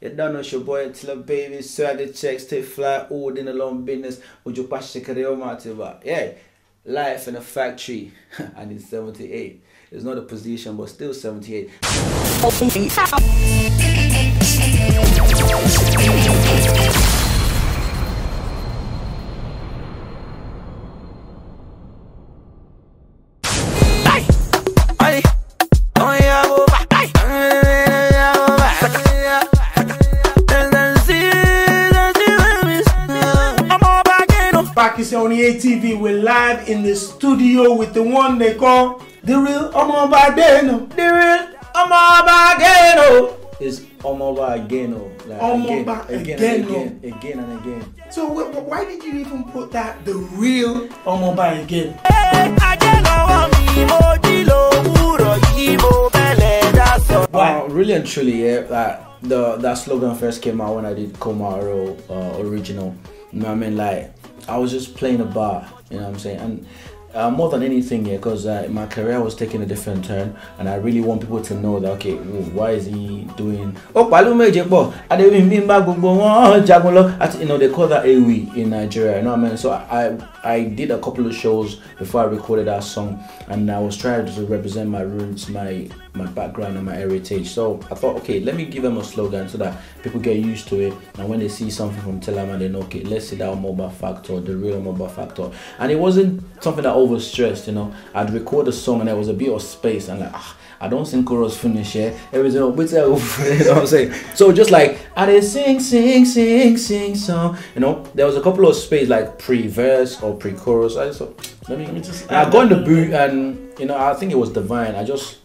You don't know it's your boy Tilla Baby, sir the checks, take fly, all in the long business, would you pass the yeah, life in a factory, and it's 78. It's not a position, but still 78. Factory78 TV, we're live in the studio with the one they call the real Omobadeno. The real Omobadeno is Omobadeno. Like again and again. So why did you even put that, the real Omobadeno? Really and truly, yeah. That slogan first came out when I did Komaro original. You know what I mean? Like, I was just playing a bar, you know what I'm saying? And more than anything, yeah, because my career was taking a different turn, and I really want people to know that, okay, why is he doing? Oh, you know, they call that Ewi in Nigeria, you know what I mean? So I did a couple of shows before I recorded that song, and I was trying to represent my roots, my background and my heritage. So I thought, okay, let me give them a slogan so that people get used to it, and when they see something from TillaMan, they know, okay, let's see that mobile factor, the real mobile factor. And it wasn't something that overstressed, you know. I'd record a song and there was a bit of space, and like, I don't sing chorus finish, yeah. Everything, you know what I'm saying? So just like, I did sing song, you know. There was a couple of space like pre-verse or pre-chorus. I just thought, let me just. I got in the booth, and you know, I think it was divine. I just.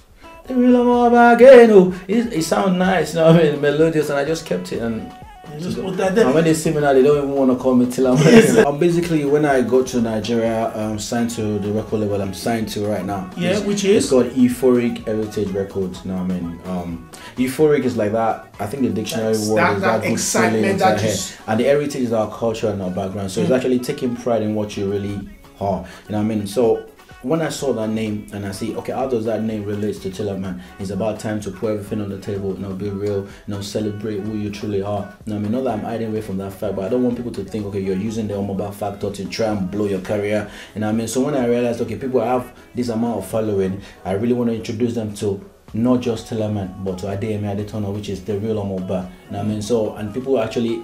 It sounds nice, you know what I mean, melodious, and I just kept it, and just put that there. And when they see me now, they don't even want to call me TillaMan. Basically, when I go to Nigeria, signed to the record label I'm signed to right now. Yeah, which is? It's called Euphoric Heritage Records. You know what I mean? Euphoric is like that. I think the dictionary word is that excitement, that just... And the heritage is our culture and our background. So it's actually taking pride in what you really are. You know what I mean? So when I saw that name and I see, okay, how does that name relate to TillaMan? It's about time to put everything on the table, you know, be real, you know, celebrate who you truly are. You know, I mean, not that I'm hiding away from that fact, but I don't want people to think, okay, you're using the mobile factor to try and blow your career. You know what I mean? So when I realized, okay, people have this amount of following, I really want to introduce them to not just TillaMan, but to Adesope, which is the real mobile. You know what I mean? So, and people actually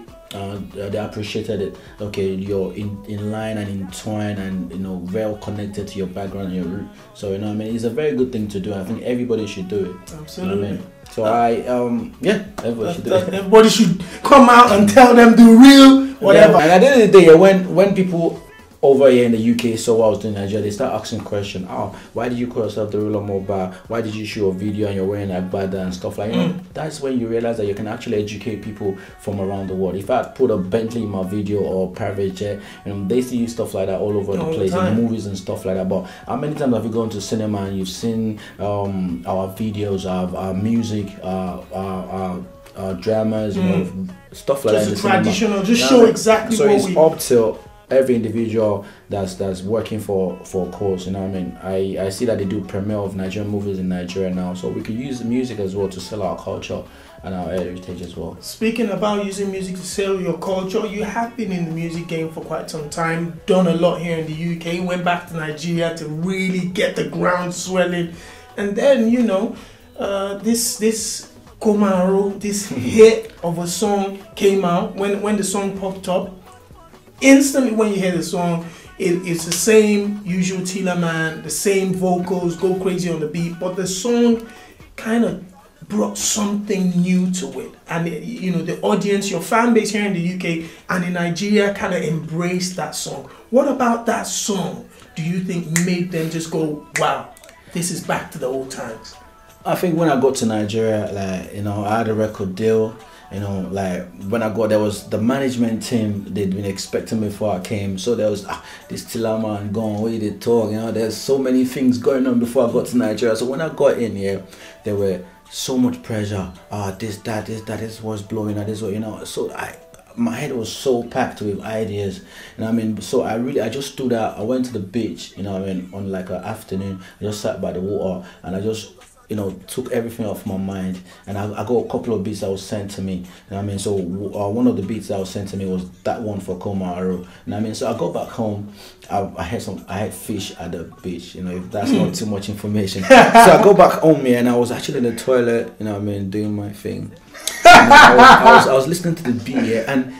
they appreciated it. Okay, you're in line and entwined, and you know, well connected to your background and your root. So you know what I mean, it's a very good thing to do. I think everybody should do it. Absolutely. You know what I mean? So yeah, everybody should do it. Everybody should come out and tell them the real whatever. Yeah, and at the end of the day, when people over here in the UK saw what I was doing in Nigeria, they start asking questions. Oh, why did you call yourself the real mobile? Why did you shoot a video and you're wearing a bada and stuff like that? You know, that's when you realize that you can actually educate people from around the world. If I put a Bentley in my video or private jet, you know, they see stuff like that all over the place in movies and stuff like that. But how many times have you gone to cinema and you've seen our videos, our music, our dramas, you know, stuff like that? Just traditional, just show exactly so what it's up to every individual that's working for a cause, you know what I mean? I see that they do premiere of Nigerian movies in Nigeria now, so we could use the music as well to sell our culture and our heritage as well. Speaking about using music to sell your culture, you have been in the music game for quite some time, done a lot here in the UK, went back to Nigeria to really get the ground swelling, and then, you know, this Komaro, this hit of a song came out. When the song popped up, instantly when you hear the song, it's the same usual TillaMan, the same vocals, go crazy on the beat, but the song kind of brought something new to it, and you know, the audience, your fan base here in the UK and in Nigeria kind of embraced that song. What about that song do you think made them just go, wow, this is back to the old times? I think when I got to Nigeria, like, you know, I had a record deal. You know, like when I got, there was the management team, they'd been expecting me before I came. So there was this TillaMan going, where they talk, you know, there's so many things going on before I got to Nigeria. So when I got in here, there were so much pressure. This was blowing, this was, you know. So my head was so packed with ideas, and I mean, so I just stood out. I went to the beach, you know what I mean, on like an afternoon. I just sat by the water and I just you know, took everything off my mind, and I got a couple of beats that was sent to me. You know what I mean? So one of the beats that was sent to me was that one for Koma Aro. You know what I mean? So I got back home. I had fish at the beach. You know, if that's not too much information. So I go back home, yeah, and I was actually in the toilet. You know what I mean, doing my thing. I was listening to the beat, yeah, and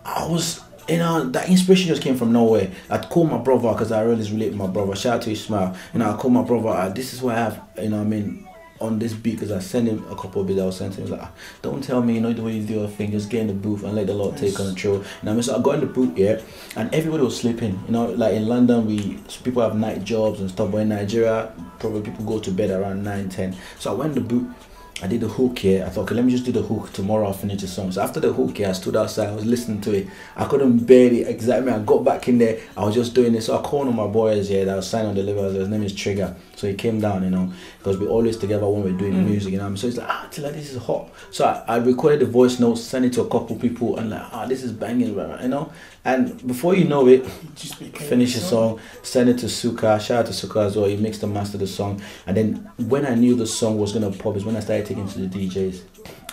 I was, you know, that inspiration just came from nowhere. I'd call my brother because I always relate with my brother. Shout out to Ismail. You know, I call my brother. This is what I have. You know what I mean? On this beat, because I sent him a couple of beats that I was sent to him. He was like, don't tell me, you know, the way you do your thing, just get in the booth and let the Lord take control. You know what I mean? So I got in the booth, yeah, and everybody was sleeping. You know, like in London, people have night jobs and stuff, but in Nigeria, probably people go to bed around 9, 10. So I went in the booth. I did the hook here. I thought, okay, let me just do the hook. Tomorrow I'll finish the song. So after the hook here, I stood outside. I was listening to it. I couldn't bear it exactly. I got back in there. I was just doing it. So I called on my boys here that was signed on the label. His name is Trigger. So he came down, you know, because we're always together when we're doing music, you know. So he's like, Tilla, this is hot. So I recorded the voice notes, sent it to a couple people, and like, this is banging, you know. And before you know it, finish the song, send it to Suka. Shout out to Suka as well. He mixed and mastered the song. And then when I knew the song was gonna pop is when I started taking it to the DJs.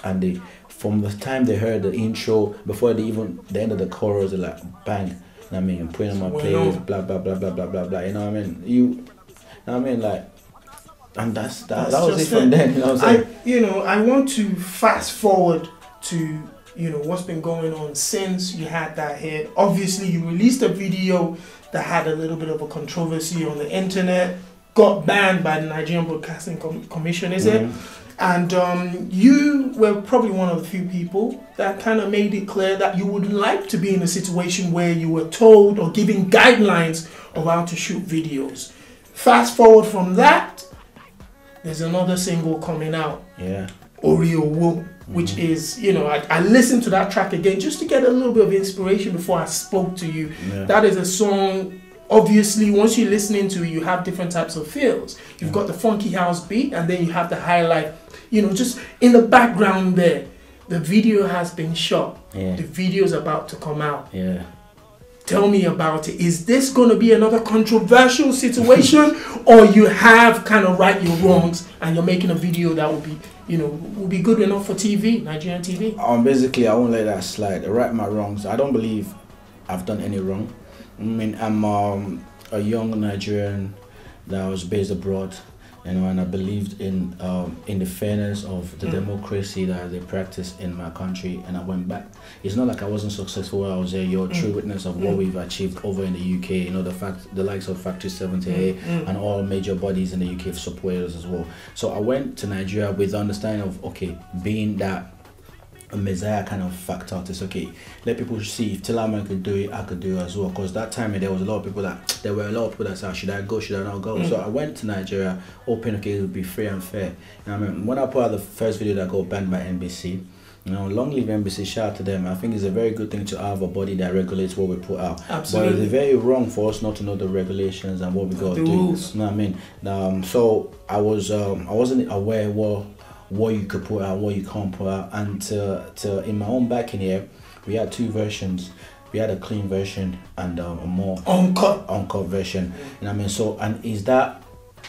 And from the time they heard the intro, before the end of the chorus, they're like, bang. You know what I mean? I'm putting on my playlist, blah blah blah blah blah blah blah. You know what I mean? You know what I mean? Like, and that was it from then. You know what I'm saying? I want to fast forward to, you know, what's been going on since you had that hit. Obviously, you released a video that had a little bit of a controversy on the internet, got banned by the Nigerian Broadcasting Commission, is it? And you were probably one of the few people that kind of made it clear that you would like to be in a situation where you were told or given guidelines of how to shoot videos. Fast forward from that, there's another single coming out. Yeah. Oreo, which is, you know, I listened to that track again just to get a little bit of inspiration before I spoke to you. Yeah. That is a song, obviously, once you're listening to it, you have different types of feels. You've got the funky house beat, and then you have the highlight, you know, just in the background there. The video has been shot. Yeah. The video is about to come out. Yeah. Tell me about it. Is this going to be another controversial situation, or you have kind of right your wrongs and you're making a video that will be, you know, will be good enough for TV, Nigerian TV? Basically, I won't let that slide. Right my wrongs. I don't believe I've done any wrong. I mean, I'm a young Nigerian that was based abroad, you know, and I believed in the fairness of the democracy that they practice in my country, and I went back. It's not like I wasn't successful while I was there. You're a true witness of what we've achieved over in the UK. You know, the likes of Factory78 and all major bodies in the UK have supported us as well. So I went to Nigeria with the understanding of, okay, being that a messiah kind of factor, it's okay, let people see if TillaMan could do it, I could do it as well. Because that time there were a lot of people that said, should I go, should I not go? So I went to Nigeria hoping, okay, it would be free and fair. You know what I mean? When I put out the first video that got banned by NBC, you know, long live NBC, shout out to them. I think it's a very good thing to have a body that regulates what we put out. Absolutely. But it's very wrong for us not to know the regulations and what we got to do. Rules. You know what I mean? So I wasn't aware what you could put out, what you can't put out, and to in my own back in here, we had two versions. We had a clean version and a more uncut version. You know what I mean? So, and is that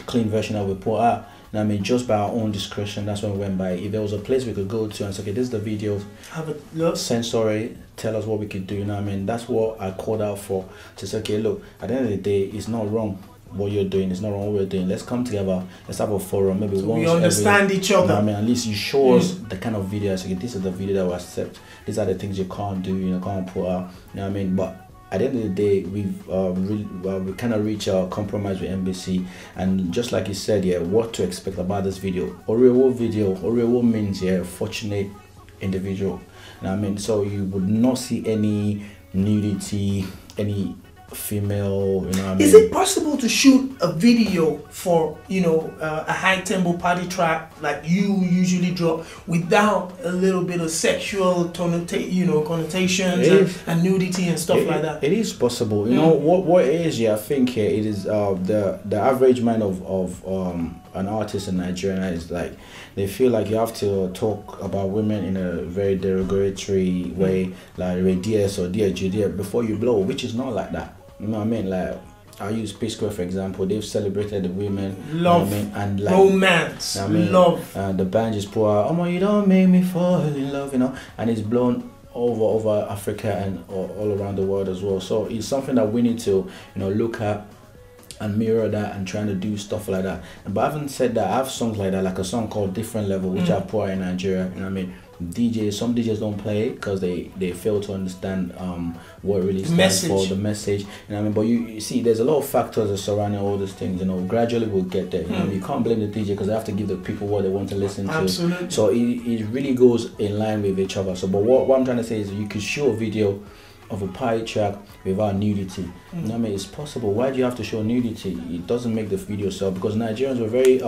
clean version that we put out? You know what I mean? Just by our own discretion, that's when we went by. If there was a place we could go to and say, okay, this is the video, have a look, censor it, tell us what we could do. You know what I mean? That's what I called out for. To say, okay, look, at the end of the day, it's not wrong. What you're doing is not wrong. What we're doing. Let's come together. Let's have a forum. Maybe so once we understand each other. You know what I mean, at least you show us the kind of videos. Okay, this is the video that we accept. These are the things you can't do. You know, can't put out. You know what I mean? But at the end of the day, we've we kind of reached a compromise with NBC, and just like you said, yeah, what to expect about this video? Oreo means fortunate individual. You know what I mean? So you would not see any nudity, any female, you know what I mean? Is it possible to shoot a video for, you know, a high tempo party track like you usually drop without a little bit of sexual connotations and nudity and stuff like that? It is possible. You know what it is? Yeah, I think it is the average mind of an artist in Nigeria is like, they feel like you have to talk about women in a very derogatory way, like dear so dear before you blow, which is not like that. You know what I mean? Like, I'll use P Square for example. They've celebrated the women, love, you know what I mean? And like romance, you know what I mean? love. The band just pour out, "Oh my, you don't make me fall in love," you know, and it's blown over Africa and all around the world as well. So it's something that we need to, you know, look at and mirror that and trying to do stuff like that. But having said that, I have songs like that, like a song called Different Level, which I pour in Nigeria, you know what I mean? Some DJs don't play it because they fail to understand what it really stands for, the message, you know what I mean? But you see, there's a lot of factors that surrounding all these things, you know. Gradually we'll get there, you know. You can't blame the DJ because they have to give the people what they want to listen to. Absolutely. So it really goes in line with each other. So but what I'm trying to say is you could show a video of a party track without nudity. You know what I mean? It's possible. Why do you have to show nudity? It doesn't make the video sell, because Nigerians are very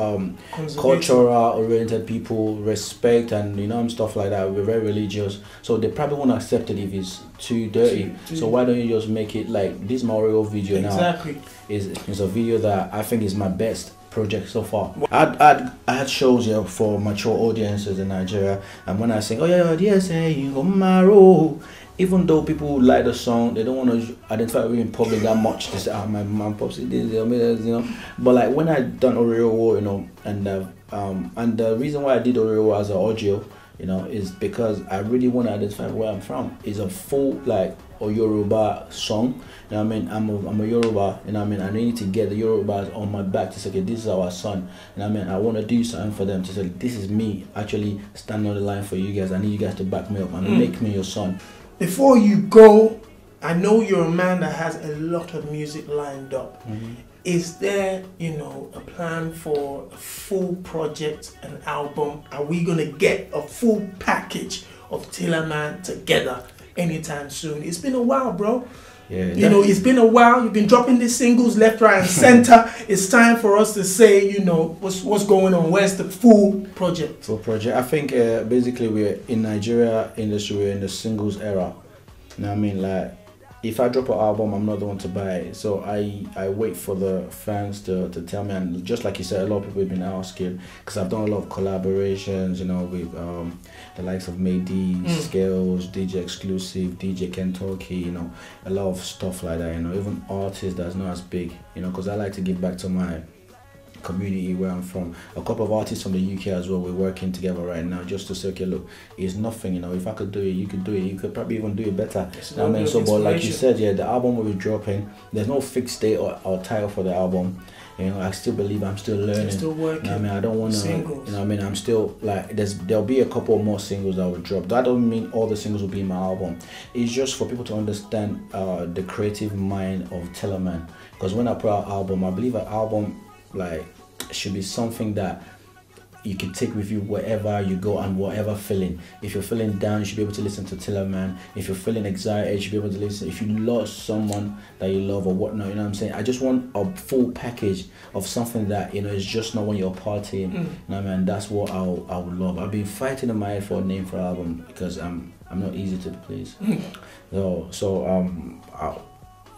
cultural oriented people, respect and you know stuff like that. We're very religious, so they probably won't accept it if it's too dirty. So why don't you just make it like this Mario video now? Is a video that I think is my best project so far. I had shows here for mature audiences in Nigeria, and when I sing, "Oh yeah, yes, you go Maro," even though people like the song, they don't want to identify with me in public that much. They say, "Ah, my mom pops it," you know. But like when I done Oreo, you know, and the reason why I did Oreo as an audio, you know, is because I really want to identify where I'm from. It's a full like a Yoruba song. You know what I mean? I'm a Yoruba, you know what I mean? I need to get the Yorubas on my back to say, okay, this is our son. You know what I mean? I want to do something for them to say, this is me actually standing on the line for you guys. I need you guys to back me up and make me your son. Before you go, I know you're a man that has a lot of music lined up. Is there, you know, a plan for a full project, an album? Are we going to get a full package of TillaMan together anytime soon? It's been a while, bro. Yeah, you know, it's been a while. You've been dropping these singles left, right, and center. It's time for us to say, you know, what's going on. Where's the full project? Full project. I think basically we're in Nigeria industry. We're in the singles era. You know what I mean? Like, if I drop an album, I'm not the one to buy it. So I wait for the fans to tell me. And just like you said, a lot of people have been asking, because I've done a lot of collaborations, you know, with the likes of Maydi, Scales, DJ Exclusive, DJ Kentucky, you know, a lot of stuff like that, you know, even artists that's not as big, you know, because I like to give back to my community where I'm from. A couple of artists from the UK as well, we're working together right now just to say, okay, look, it's nothing, you know, if I could do it, you could do it, you could probably even do it better. I mean, so but like you said, yeah, the album will be dropping. There's no fixed date or title for the album. You know, I still believe I'm still learning. You're still working. You know what I mean? I don't want to, you know what I mean? I'm still like, there'll be a couple more singles that will drop. That doesn't mean all the singles will be in my album. It's just for people to understand the creative mind of TillaMan. Because when I put out an album, I believe an album like should be something that you can take with you wherever you go and whatever feeling. If you're feeling down, you should be able to listen to TillaMan. If you're feeling excited, you should be able to listen. If you lost someone that you love or whatnot, you know what I'm saying? I just want a full package of something that, you know, it's just not when you're partying. You know what I mean? That's what I would love. I've been fighting in my head for a name for an album because I'm not easy to please.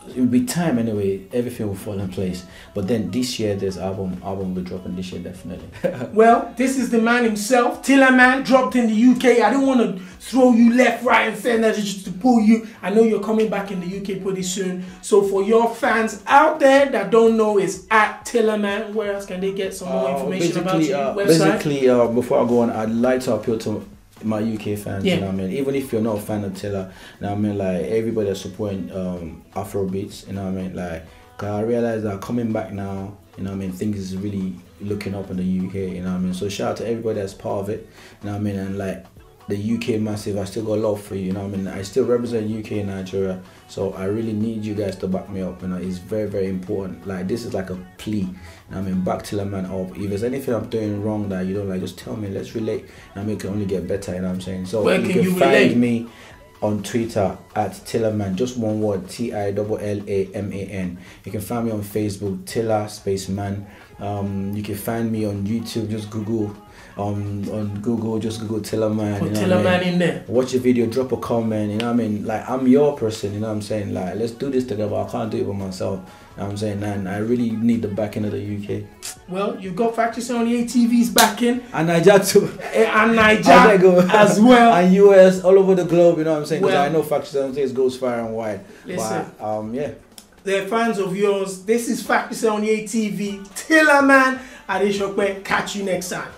It will be time anyway, everything will fall in place. But then this year there's album will be dropping this year definitely. Well, this is the man himself. TillaMan dropped in the UK. I didn't want to throw you left, right and center just to pull you. I know you're coming back in the UK pretty soon. So for your fans out there that don't know, it's at TillaMan. Where else can they get some more information about you? Basically, before I go on, I'd like to appeal to my UK fans, you know what I mean? Even if you're not a fan of Tilla, you know what I mean? Like, everybody that's supporting Afro beats, you know what I mean? Like, cause I realize that coming back now, you know what I mean? Things is really looking up in the UK, you know what I mean? So shout out to everybody that's part of it, you know what I mean? And like, the UK massive, I still got love for you, you know what I mean? I still represent UK and Nigeria, so I really need you guys to back me up, you know? It's very, very important. Like, this is like a plea, you know what I mean? Back TillaMan up. If there's anything I'm doing wrong that you don't like, just tell me, let's relate, and we can only get better, you know what I'm saying? So where you can find me on Twitter at TillaMan, just one word, TillaMan. You can find me on Facebook, Tilla Space Man. You can find me on YouTube, just Google on Google, just Google TillaMan. Put TillaMan in there. Watch a video, drop a comment, you know what I mean? Like, I'm your person, you know what I'm saying? Like, let's do this together. I can't do it by myself, you know what I'm saying? And I really need the backing of the UK. Well, you've got Factory78 TV's backing. And Nigeria too. And Nigeria as well. And US, all over the globe, you know what I'm saying? Because I know Factory78 goes far and wide. Listen. But, yeah. they're fans of yours. This is Factory78 TV. TillaMan, Adesope. Catch you next time.